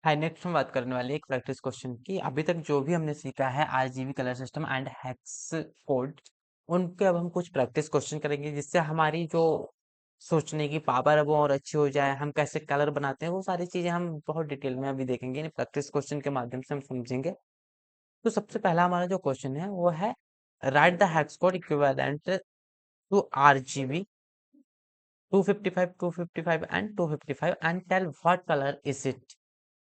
हाय, next हम बात करने वाले हैं एक प्रैक्टिस क्वेश्चन की। अभी तक जो भी हमने सीखा है RGB colour system and hex code, उन पे अब हम कुछ प्रैक्टिस क्वेश्चन करेंगे जिससे हमारी जो सोचने की पावर है वो और अच्छी हो जाए। हम कैसे कलर बनाते हैं वो सारी चीजें हम बहुत डिटेल में अभी देखेंगे, प्रैक्टिस क्वेश्चन के माध्यम से हम समझेंगे। तो सबसे पहला हमारा जो क्वेश्चन है वो है write the hex code equivalent to RGB 255 255 and 255 and tell what colour is it.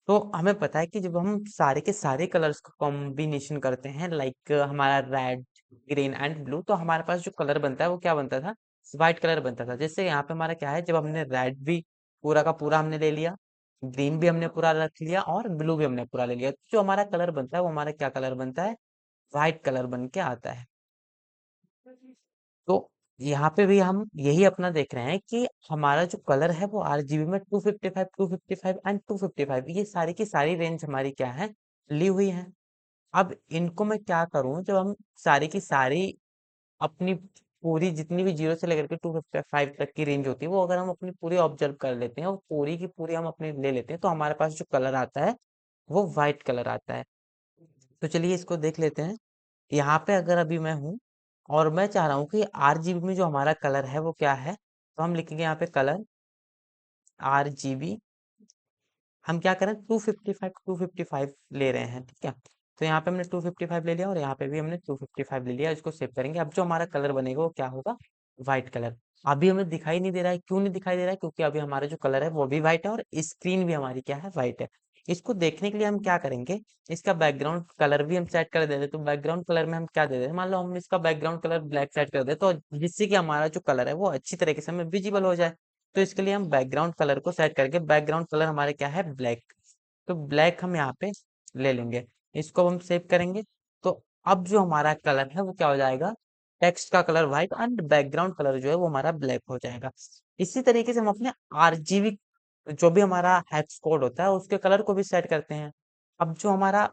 तो हमें पता है कि जब हम सारे के सारे कलर्स का कॉम्बिनेशन करते हैं, लाइक हमारा रेड, ग्रीन एंड ब्लू, तो हमारे पास जो कलर बनता है वो क्या बनता था? व्हाइट कलर बनता था। जैसे यहाँ पे हमारा क्या है, जब हमने रेड भी पूरा का पूरा हमने ले लिया, ग्रीन भी हमने पूरा रख लिया और ब्लू भी हमने पूरा ले लिया, तो जो हमारा कलर बनता है वो हमारा क्या कलर बनता है? व्हाइट कलर बन के आता है। तो यहाँ पे भी हम यही अपना देख रहे हैं कि हमारा जो कलर है वो आरजीबी में 255 255 एंड 255, ये सारी की सारी रेंज हमारी क्या है? ली हुई है। अब इनको मैं क्या करूं, जब हम सारी की सारी अपनी पूरी जितनी भी जीरो से लेकर के 255 तक की रेंज होती है वो अगर हम अपनी पूरी ऑब्जर्व कर लेते हैं और पूरी की पूरी हम अपनी ले लेते हैं, तो हमारे पास जो कलर आता है वो व्हाइट कलर आता है। तो चलिए इसको देख लेते हैं। यहाँ पे अगर अभी मैं हूँ और मैं चाह रहा हूँ कि आरजीबी में जो हमारा कलर है वो क्या है, तो हम लिखेंगे यहाँ पे कलर आरजीबी। हम क्या करें, 255 255 ले रहे हैं, ठीक है। तो यहाँ पे हमने 255 ले लिया और यहाँ पे भी हमने 255 ले लिया। इसको सेव करेंगे। अब जो हमारा कलर बनेगा वो क्या होगा? White colour. अभी हमें दिखाई नहीं दे रहा है, क्यों नहीं दिखाई दे रहा है? क्योंकि अभी हमारा जो कलर है वो भी व्हाइट है और स्क्रीन भी हमारी क्या है? व्हाइट है। इसको देखने के लिए हम क्या करेंगे, इसका बैकग्राउंड कलर भी हम सेट कर देते। तो बैकग्राउंड कलर में हम क्या दे देते, मान लो हम इसका बैकग्राउंड कलर ब्लैक सेट कर दे, तो जिससे कि हमारा जो कलर है वो अच्छी तरीके से हमें विजिबल हो जाए। तो इसके लिए हम बैकग्राउंड कलर को सेट करके, बैकग्राउंड कलर हमारे क्या है? ब्लैक। तो ब्लैक हम यहाँ पे ले लेंगे। इसको हम सेव करेंगे। तो अब जो हमारा कलर है वो क्या हो जाएगा? टेक्स्ट का colour white and background colour जो है वो हमारा ब्लैक हो जाएगा। इसी तरीके से हम अपने आरजीबी जो भी हमारा हेक्स कोड होता है उसके कलर को भी सेट करते हैं। अब जो हमारा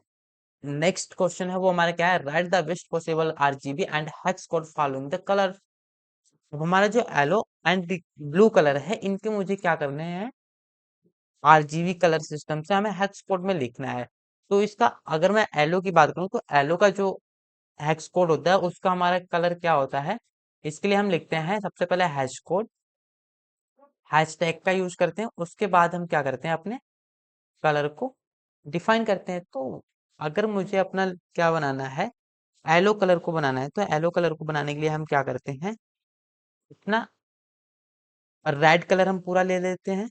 नेक्स्ट क्वेश्चन है वो हमारा क्या है? Write the best possible RGB and hex code following the colour. हमारा जो येलो एंड ब्लू कलर है इनके मुझे क्या करने हैं? आरजीबी कलर सिस्टम से हमें हेक्स कोड में लिखना है। तो इसका अगर मैं एलो की बात करूं तो एलो का जो हेक्स कोड होता है उसका हमारा कलर क्या होता है? इसके लिए हम लिखते हैं सबसे पहले हैश कोड, हैश टैग का यूज करते हैं। उसके बाद हम क्या करते हैं, अपने कलर को डिफाइन करते हैं। तो अगर मुझे अपना क्या बनाना है, एलो कलर को बनाना है, तो एलो कलर को बनाने के लिए हम क्या करते हैं, अपना रेड कलर हम पूरा ले लेते हैं।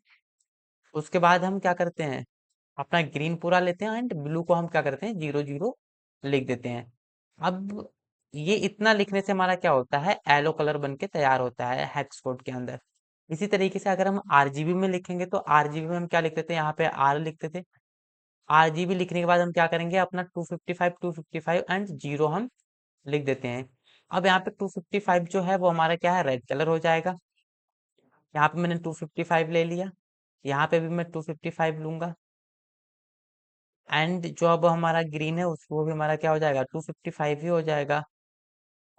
उसके बाद हम क्या करते हैं, अपना ग्रीन पूरा लेते हैं एंड ब्लू को हम क्या करते हैं? 0 0 लिख देते हैं। अब ये इतना लिखने से हमारा क्या होता है? येलो कलर बन के तैयार होता है हेक्स कोड के अंदर। इसी तरीके से अगर हम आरजीबी में लिखेंगे तो आरजीबी में हम क्या लिखते थे, यहाँ पे आर लिखते थे। आरजीबी लिखने के बाद हम क्या करेंगे, अपना 255 एंड जीरो हम लिख देते हैं। अब यहाँ पे 255 जो है वो हमारा क्या है? रेड कलर हो जाएगा। यहाँ पे मैंने 255 ले लिया, यहाँ पे भी मैं 255 लूंगा एंड जो अब हमारा ग्रीन है उसको भी हमारा क्या हो जाएगा? 255 ही हो जाएगा।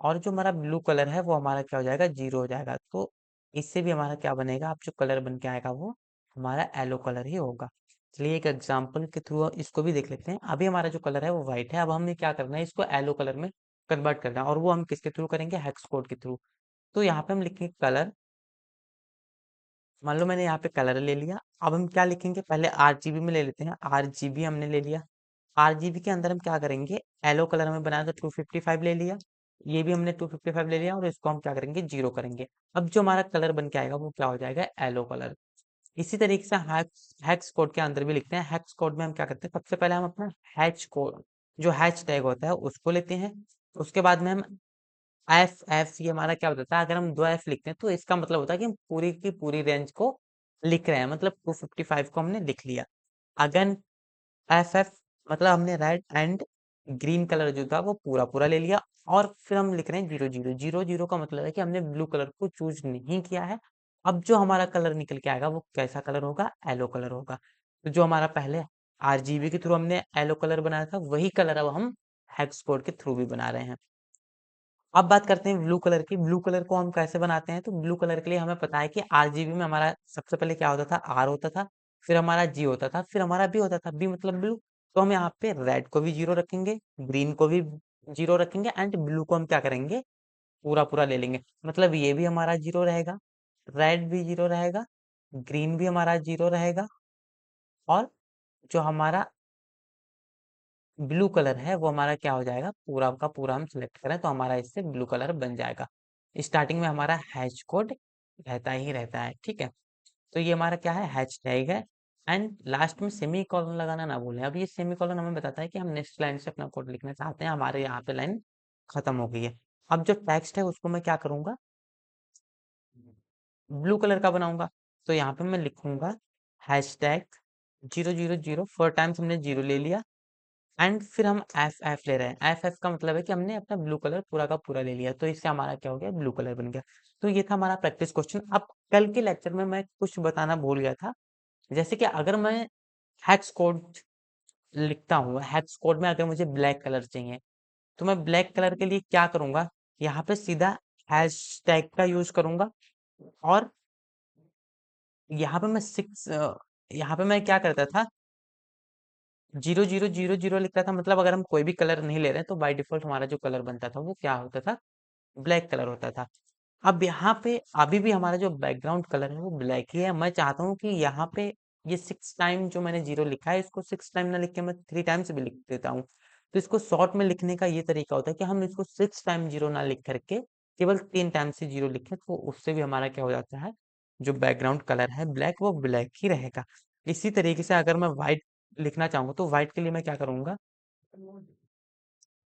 और जो हमारा ब्लू कलर है वो हमारा क्या हो जाएगा? 0 हो जाएगा। तो इससे भी हमारा क्या बनेगा? अब जो कलर बन के आएगा वो हमारा येलो कलर ही होगा। चलिए एक एग्जांपल के थ्रू इसको भी देख लेते हैं। अभी हमारा जो कलर है वो व्हाइट है, अब हमें क्या करना है, इसको येलो कलर में कन्वर्ट करना है। और वो हम किसके थ्रू करेंगे? हेक्स कोड के थ्रू। तो यहाँ पे हम लिखेंगे कलर। मान लो मैंने यहाँ पे कलर ले लिया। अब हम क्या लिखेंगे, पहले आरजीबी में ले लेते हैं। आरजीबी हमने ले लिया। आरजीबी के अंदर हम क्या करेंगे, येलो कलर में बनाया तो 255 ले लिया। ये भी हमने 255 ले लिया और इसको हम क्या करेंगे? 0 करेंगे। अब जो हमारा कलर बन के आएगा वो क्या हो जाएगा? Yellow colour. इसी तरीके से हैक्स कोड के अंदर भी लिखते हैं। हैक्स कोड में हम क्या करते हैं, सबसे पहले हम अपना हैच कोड जो हैच टैग होता है उसको लेते हैं। उसके बाद में हम एफ एफ, ये हमारा क्या बताता है, अगर हम 2 एफ लिखते हैं तो इसका मतलब होता है कि हम पूरी की पूरी रेंज को लिख रहे हैं, मतलब 255 को हमने लिख लिया। अगन एफ एफ मतलब हमने रेड एंड ग्रीन कलर जो था वो पूरा पूरा ले लिया। और फिर हम लिख रहे हैं 0 0 0 0 का मतलब है कि हमने ब्लू कलर को चूज नहीं किया है। अब जो हमारा कलर निकल के आएगा वो कैसा कलर होगा? येलो कलर होगा। तो जो हमारा पहले आरजीबी के थ्रू हमने येलो कलर बनाया था वही कलर अब हम हेक्स कोड के थ्रू भी बना रहे हैं। अब बात करते हैं ब्लू कलर की। ब्लू कलर को हम कैसे बनाते हैं, तो ब्लू कलर के लिए हमें पता है कि आरजीबी में हमारा सबसे पहले क्या होता था? आर होता था। फिर हमारा जी होता था, फिर हमारा बी होता था, बी मतलब ब्लू। तो हम यहाँ पे रेड को भी जीरो रखेंगे, ग्रीन को भी जीरो रखेंगे एंड ब्लू को हम क्या करेंगे, पूरा पूरा ले लेंगे। मतलब ये भी हमारा जीरो रहेगा, रेड भी जीरो रहेगा, ग्रीन भी हमारा जीरो रहेगा, और जो हमारा ब्लू कलर है वो हमारा क्या हो जाएगा, पूरा का पूरा हम सिलेक्ट करें तो हमारा इससे ब्लू कलर बन जाएगा। स्टार्टिंग में हमारा हैश कोड रहता ही रहता है, ठीक है। तो ये हमारा क्या है, हैश टैग है। एंड लास्ट में सेमी कॉलन लगाना ना भूलें। अब ये सेमी कॉलन हमें बताता है कि हम नेक्स्ट लाइन से अपना कोड लिखना चाहते हैं, हमारे यहाँ पे लाइन खत्म हो गई है। अब जो टेक्स्ट है उसको मैं क्या करूंगा, ब्लू कलर का बनाऊंगा। तो यहाँ पे मैं लिखूंगा हैश टैग 000, 4 टाइम्स हमने जीरो ले लिया, एंड फिर हम एफ एफ ले रहे हैं। एफ एफ का मतलब है कि हमने अपना ब्लू कलर पूरा का पूरा ले लिया, तो इससे हमारा क्या हो गया, ब्लू कलर बन गया। तो ये था हमारा प्रैक्टिस क्वेश्चन। अब कल के लेक्चर में मैं कुछ बताना भूल गया था, जैसे कि अगर मैं हेक्स कोड लिखता हूँ, हेक्स कोड में अगर मुझे ब्लैक कलर चाहिए, तो मैं ब्लैक कलर के लिए क्या करूंगा, यहाँ पे सीधा हैश टैग का यूज करूंगा। और यहाँ पे मैं यहाँ पे मैं क्या करता था, 00000 लिखता था। मतलब अगर हम कोई भी कलर नहीं ले रहे हैं तो बाय डिफॉल्ट हमारा जो कलर बनता था वो क्या होता था, ब्लैक कलर होता था। अब यहाँ पे अभी भी हमारा जो बैकग्राउंड कलर है वो ब्लैक ही है। मैं चाहता हूँ कि यहाँ पे ये 6 टाइम जो मैंने जीरो लिखा है, इसको 6 टाइम ना लिख के मैं 3 टाइम्स भी लिख देता हूँ। तो इसको शॉर्ट में लिखने का ये तरीका होता है कि हम इसको 6 टाइम जीरो ना लिख करके केवल 3 टाइम से जीरो लिखें, तो उससे भी हमारा क्या हो जाता है, जो बैकग्राउंड कलर है ब्लैक, वो ब्लैक ही रहेगा। इसी तरीके से अगर मैं व्हाइट लिखना चाहूंगा तो व्हाइट के लिए मैं क्या करूंगा,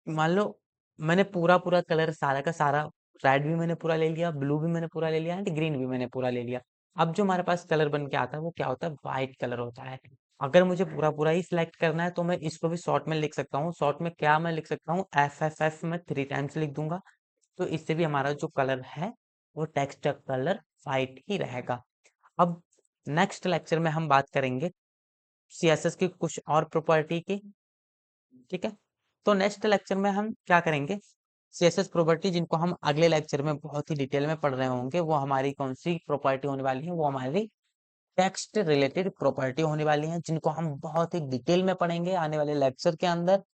मान लो मैंने पूरा पूरा कलर सारा का सारा, रेड भी मैंने पूरा ले लिया, ब्लू भी मैंने पूरा ले लिया एंड ग्रीन भी मैंने पूरा ले लिया। अब जो हमारे पास कलर बन के आता है वो क्या होता है, व्हाइट कलर होता है। अगर मुझे पूरा पूरा ही सिलेक्ट करना है तो मैं इसको भी शॉर्ट में लिख सकता हूँ। शॉर्ट में क्या मैं लिख सकता हूँ, एफ एफ एफ मैं 3 टाइम्स लिख दूंगा। तो इससे भी हमारा जो कलर है वो टेक्स्ट का कलर व्हाइट ही रहेगा। अब नेक्स्ट लेक्चर में हम बात करेंगे सीएसएस की कुछ और प्रॉपर्टी की, ठीक है। तो नेक्स्ट लेक्चर में हम क्या करेंगे, सीएसएस प्रॉपर्टी, जिनको हम अगले लेक्चर में बहुत ही डिटेल में पढ़ रहे होंगे, वो हमारी कौन सी प्रॉपर्टी होने वाली है, वो हमारी टेक्स्ट रिलेटेड प्रॉपर्टी होने वाली है, जिनको हम बहुत ही डिटेल में पढ़ेंगे आने वाले लेक्चर के अंदर।